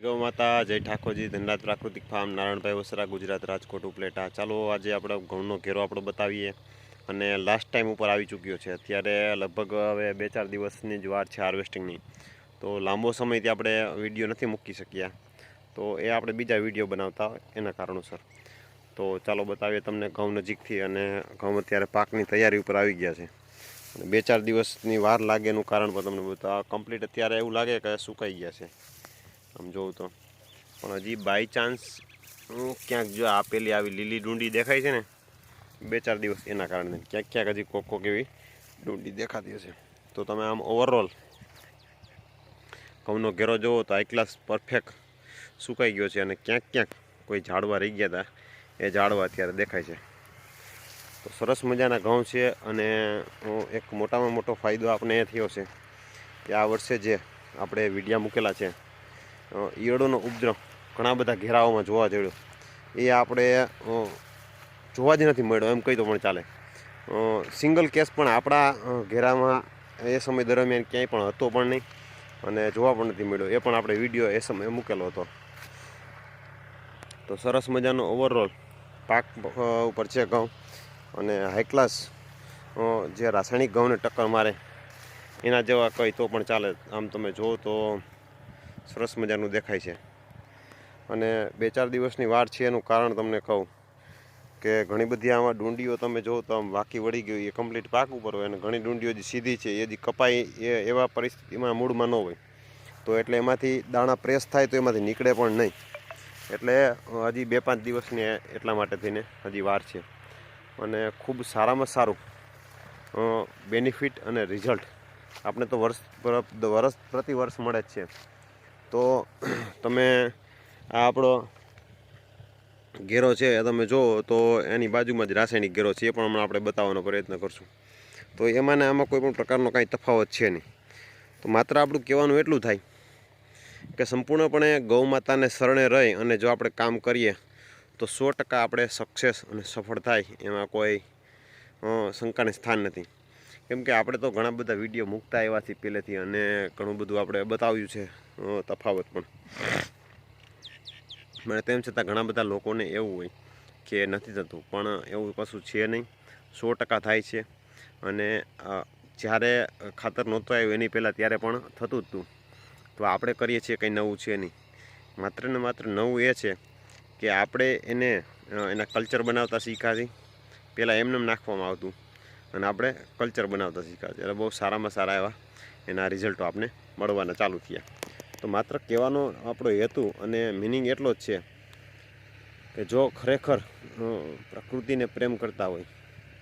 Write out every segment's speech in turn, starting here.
ગૌ માતા જય ઠાકોરજી ધનરાજ પ્રાકૃતિક ફાર્મ નારાયણભાઈ વસરા ગુજરાત રાજકોટ ઉપલેટા. ચાલો આજે આપણે ઘઉંનો ઘેરો આપણો બતાવીએ અને લાસ્ટ ટાઈમ ઉપર આવી ચૂક્યો છે. અત્યારે લગભગ હવે 2-4 દિવસની જ વાર છે હાર્વેસ્ટિંગની, તો લાંબો સમયથી આપણે વિડીયો નથી મૂકી શક્યા, તો એ આપણે બીજા વિડીયો બનાવતા એના કારણોસર. તો ચાલો બતાવીએ તમને ઘઉં નજીકથી, અને ઘઉં અત્યારે પાકની તૈયારી ઉપર આવી ગયા છે. 2-4 દિવસની વાર લાગે એનું કારણ પણ તમને બતાવો. કમ્પ્લીટ અત્યારે એવું લાગે કે સુકાઈ ગયા છે આમ જોઉં તો, પણ હજી બાય ચાન્સ ક્યાંક જો આપેલી આવી લીલી ડુંડી દેખાય છે ને 2-4 દિવસ, એના કારણે ક્યાંક ક્યાંક હજી કોક એવી ડુંડી દેખાતી હશે. તો તમે આમ ઓવરઓલ ઘઉંનો ઘેરો જુઓ તો હાઈ ક્લાસ પરફેક્ટ સુકાઈ ગયો છે, અને ક્યાંક ક્યાંક કોઈ ઝાડવા રહી ગયા હતા એ ઝાડવા અત્યારે દેખાય છે. તો સરસ મજાના ઘઉં છે, અને એક મોટામાં મોટો ફાયદો આપણે એ થયો છે કે આ વર્ષે જે આપણે વિડીયા મૂકેલા છે ઈયળોનો ઉપદ્રવ ઘણા બધા ઘેરાઓમાં જોવા મળ્યો, એ આપણે જોવા જ નથી મળ્યો એમ કહી તો પણ ચાલે. સિંગલ કેસ પણ આપણા ઘેરામાં એ સમય દરમિયાન ક્યાંય પણ હતો પણ નહીં, અને જોવા પણ નથી મળ્યો. એ પણ આપણે વિડીયો એ સમયે મૂકેલો હતો. તો સરસ મજાનો ઓવરઓલ પાક ઉપર છે ઘઉં, અને હાઈ ક્લાસ જે રાસાયણિક ઘઉંને ટક્કર મારે એના જેવા કહી તો પણ ચાલે. આમ તમે જુઓ તો સરસ મજાનું દેખાય છે. અને 2-4 દિવસની વાર છે એનું કારણ તમને કહું કે ઘણી બધી આમાં ડુંડીઓ તમે જુઓ તો આમ વાંકી વળી ગઈ, એ કમ્પ્લીટ પાક ઉપર હોય, અને ઘણી ડુંડીઓ જે સીધી છે એ જે કપાઈ એ એવા પરિસ્થિતિમાં મૂળમાં ન હોય, તો એટલે એમાંથી દાણા પ્રેસ થાય તો એમાંથી નીકળે પણ નહીં. એટલે હજી 2-5 દિવસની એટલા માટે થઈને હજી વાર છે, અને ખૂબ સારામાં સારું બેનિફિટ અને રિઝલ્ટ આપણે તો વર્ષ પ્રતિ વર્ષ મળે જ છે. તો તમે આ આપણો ઘેરો છે એ તમે જુઓ તો એની બાજુમાં જ રાસાયણિક ઘેરો છે, એ પણ હમણાં આપણે બતાવવાનો પ્રયત્ન કરશું. તો એમાં ને આમાં કોઈ પણ પ્રકારનો કાંઈ તફાવત છે નહીં. તો માત્ર આપણું કહેવાનું એટલું થાય કે સંપૂર્ણપણે ગૌ માતાને શરણે રહી અને જો આપણે કામ કરીએ તો 100% આપણે સક્સેસ અને સફળ થાય, એમાં કોઈ શંકાને સ્થાન નથી. કેમ કે આપણે તો ઘણા બધા વિડીયો મૂકતા એવાથી પહેલેથી, અને ઘણું બધું આપણે બતાવ્યું છે તફાવત પણ. મને તેમ છતાં ઘણા બધા લોકોને એવું હોય કે નથી થતું, પણ એવું કશું છે નહીં. 100% થાય છે. અને જ્યારે ખાતર નહોતું આવ્યું એની પહેલાં ત્યારે પણ થતું જ હતું. તો આપણે કરીએ છીએ કંઈ નવું છે નહીં. માત્ર ને માત્ર નવું એ છે કે આપણે એના કલ્ચર બનાવતા શીખ્યા. પહેલાં એમને નાખવામાં આવતું, અને આપણે કલ્ચર બનાવતા શીખ્યા. એટલે બહુ સારામાં સારા એવા એના રિઝલ્ટો આપણે મળવાના ચાલુ થયા. તો માત્ર કહેવાનો આપણો હેતુ અને મિનિંગ એટલો જ છે કે જો ખરેખર પ્રકૃતિને પ્રેમ કરતા હોય,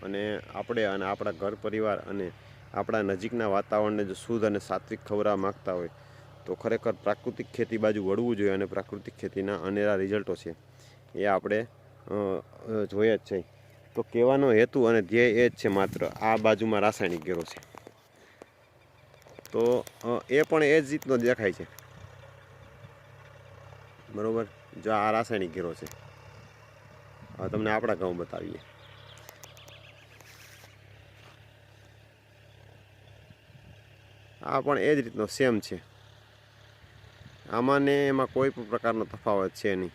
અને આપણે અને આપણા ઘર પરિવાર અને આપણા નજીકના વાતાવરણને જો શુદ્ધ અને સાત્વિક ખવડાવવા માગતા હોય, તો ખરેખર પ્રાકૃતિક ખેતી બાજુ વળવું જોઈએ. અને પ્રાકૃતિક ખેતીના અનેરા રિઝલ્ટો છે એ આપણે જોઈએ જ છે. તો કહેવાનો હેતુ અને ધ્યેય એ જ છે, માત્ર આ બાજુમાં રાસાયણિક ઘેરો છે તો એ પણ એ જ રીતનો દેખાય છે, બરાબર. જો આ રાસાયણિક ઘેરો છે, હવે તમને આપણા ઘઉં બતાવીએ. આ પણ એ જ રીતનો સેમ છે. આમાં ને એમાં કોઈ પણ પ્રકારનો તફાવત છે નહીં.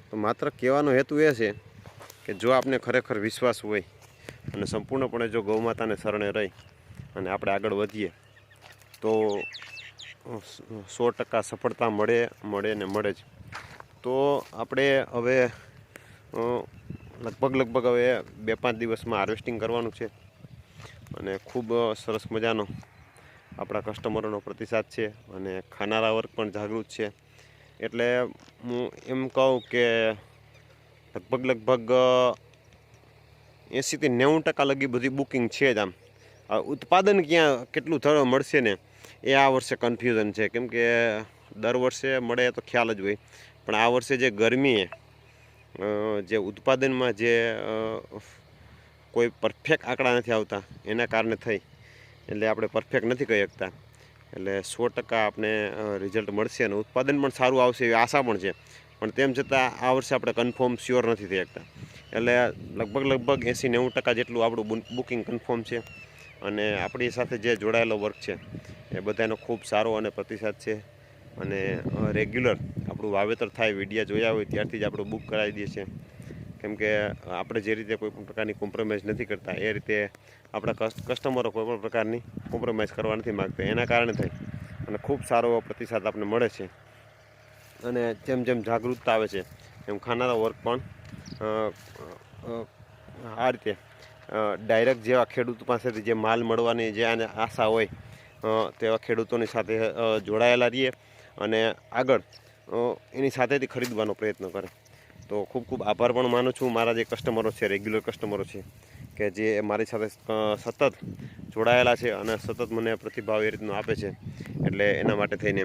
તો માત્ર કહેવાનો હેતુ એ છે કે જો આપણે ખરેખર વિશ્વાસ હોય અને સંપૂર્ણપણે જો ગૌ માતાને શરણે રહી અને આપણે આગળ વધીએ તો 100% સફળતા મળે ને મળે જ. તો આપણે હવે લગભગ હવે 2-5 દિવસમાં હાર્વેસ્ટિંગ કરવાનું છે, અને ખૂબ સરસ મજાનો આપણા કસ્ટમરોનો પ્રતિસાદ છે, અને ખાનારા વર્ગ પણ જાગૃત છે. એટલે હું એમ કહું કે લગભગ 80થી 90% લગી બધી બુકિંગ છે જ. આમ ઉત્પાદન કેટલું થયો મળશે ને એ આ વર્ષે કન્ફ્યુઝન છે. કેમ કે દર વર્ષે મળે તો ખ્યાલ જ હોય, પણ આ વર્ષે જે ગરમીએ જે ઉત્પાદનમાં જે કોઈ પરફેક્ટ આંકડા નથી આવતા એના કારણે થઈ, એટલે આપણે પરફેક્ટ નથી કહી શકતા. એટલે 100% આપણે રિઝલ્ટ મળશે, અને ઉત્પાદન પણ સારું આવશે એવી આશા પણ છે. પણ તેમ છતાં આ વર્ષે આપણે કન્ફર્મ શ્યોર નથી થઈ શકતા. એટલે લગભગ 80-90% જેટલું આપણું બુકિંગ કન્ફર્મ છે. અને આપણી સાથે જે જોડાયેલો વર્ક છે એ બધાનો ખૂબ સારો અને પ્રતિસાદ છે. અને રેગ્યુલર આપણું વાવેતર થાય વિડીયા જોયા હોય ત્યારથી જ આપણે બુક કરાવી દઈએ છીએ, કેમ કે આપણે જે રીતે કોઈ પણ પ્રકારની કોમ્પ્રોમાઇઝ નથી કરતા એ રીતે આપણા કસ્ટમરો કોઈ પણ પ્રકારની કોમ્પ્રોમાઇઝ કરવા નથી માગતા. એના કારણે થઈ અને ખૂબ સારો એવો પ્રતિસાદ આપણને મળે છે. અને જેમ જેમ જાગૃતતા આવે છે એમ ખાનારા વર્ગ પણ આ રીતે ડાયરેક્ટ જેવા ખેડૂત પાસેથી જે માલ મળવાની જે આશા હોય તેવા ખેડૂતોની સાથે જોડાયેલા રહીએ અને આગળ એની સાથેથી ખરીદવાનો પ્રયત્ન કરે. તો ખૂબ ખૂબ આભાર પણ માનું છું મારા જે કસ્ટમરો છે, રેગ્યુલર કસ્ટમરો છે, કે જે મારી સાથે સતત જોડાયેલા છે અને સતત મને પ્રતિભાવ એ રીતનો આપે છે. એટલે એના માટે થઈને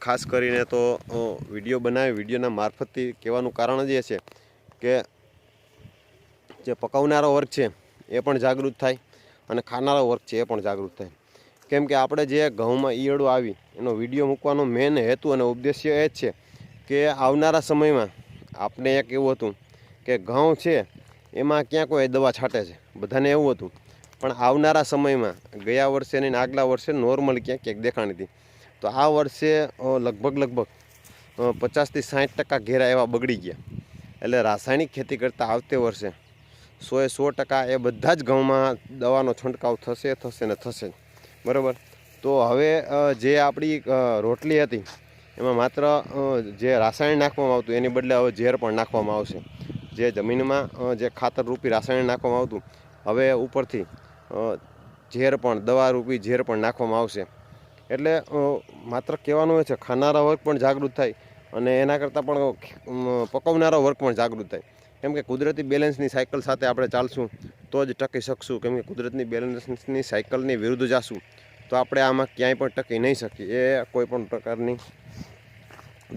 ખાસ કરીને તો વિડીયો બનાવી વિડીયોના મારફતથી કહેવાનું કારણ જ એ છે કે જે પકાવનારો વર્ગ છે એ પણ જાગૃત થાય અને ખાનારો વર્ગ છે એ પણ જાગૃત થાય. કેમ કે આપણે જે ઘઉંમાં ઈયળો આવી એનો વિડીયો મૂકવાનો મેન હેતુ અને ઉદ્દેશ્ય એ જ છે કે આવનારા સમયમાં આપણે એક એવું હતું કે ઘઉં છે એમાં ક્યાં કોઈ દવા છાંટે છે, બધાને એવું હતું. પણ આવનારા સમયમાં ગયા વર્ષે ને આગલા વર્ષે નોર્મલ ક્યાંક દેખાણી હતી. તો આ વર્ષે લગભગ 50 થી 60% ઘેરા એવા બગડી ગયા. એટલે રાસાયણિક ખેતી કરતાં આવતે વર્ષે 100% એ બધા જ ઘઉંમાં દવાનો છંટકાવ થશે ને થશે. બરાબર. તો હવે જે આપણી રોટલી હતી એમાં માત્ર જે રાસાયણ નાખવામાં આવતું એની બદલે હવે ઝેર પણ નાખવામાં આવશે. જે જમીનમાં જે ખાતરરૂપી રાસાયણ નાખવામાં આવતું હવે ઉપરથી ઝેર પણ દવારૂપી ઝેર પણ નાખવામાં આવશે. એટલે માત્ર કહેવાનું એ છે ખાનારા વર્ગ પણ જાગૃત થાય અને એના કરતાં પણ પકવનારો વર્ગ પણ જાગૃત થાય. કેમ કે કુદરતી બેલેન્સની સાયકલ સાથે આપણે ચાલશું તો જ ટકી શકશું. કેમ કે કુદરતની બેલેન્સની સાયકલની વિરુદ્ધ જાશું તો આપણે આમાં ક્યાંય પણ ટકી નહીં શકીએ. એ કોઈ પણ પ્રકારની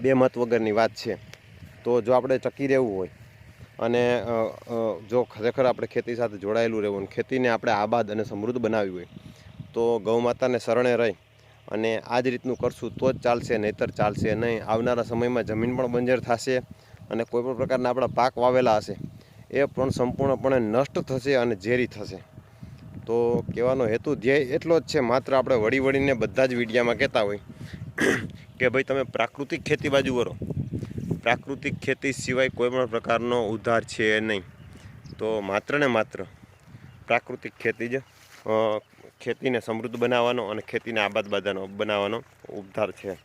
બે મત વગરની વાત છે. તો જો આપણે ટકી રહેવું હોય અને જો ખરેખર આપણે ખેતી સાથે જોડાયેલું રહેવું અને ખેતીને આપણે આબાદ અને સમૃદ્ધ બનાવવી હોય તો ગૌ માતાને શરણે રહી અને આ જ રીતનું કરશું તો જ ચાલશે, નહીંતર ચાલશે નહીં. આવનારા સમયમાં જમીન પણ બંજર થશે અને કોઈ પણ પ્રકારના આપણા પાક વાવેલા હશે એ પણ સંપૂર્ણપણે નષ્ટ થશે અને ઝેરી થશે. તો કહેવાનો હેતુ ધ્યેય એટલો જ છે, માત્ર આપણે વળીને બધા જ વિડીયામાં કહેતા હોય કે ભાઈ તમે પ્રાકૃતિક ખેતી બાજુ વળો. પ્રાકૃતિક ખેતી સિવાય કોઈ પણ પ્રકારનો ઉદ્ધાર છે નહીં. તો માત્ર ને માત્ર પ્રાકૃતિક ખેતી જ ખેતીને સમૃદ્ધ બનાવવાનો અને ખેતીને આબાદ બનાવવાનો ઉદ્ધાર છે.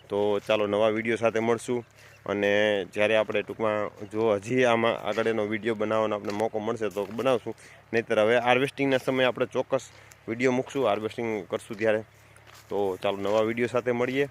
તો ચાલો નવા વિડીયો સાથે મળશું અને જ્યારે આપણે ટૂંકમાં જો હજી આમાં આગળ એનો વિડીયો બનાવવાનો આપણે મોકો મળશે તો બનાવશું. નહીંતર હવે હાર્વેસ્ટિંગના સમયે આપણે ચોક્કસ વિડીયો મૂકશું, હાર્વેસ્ટિંગ કરશું ત્યારે. તો ચાલો નવા વિડીયો સાથે મળીએ.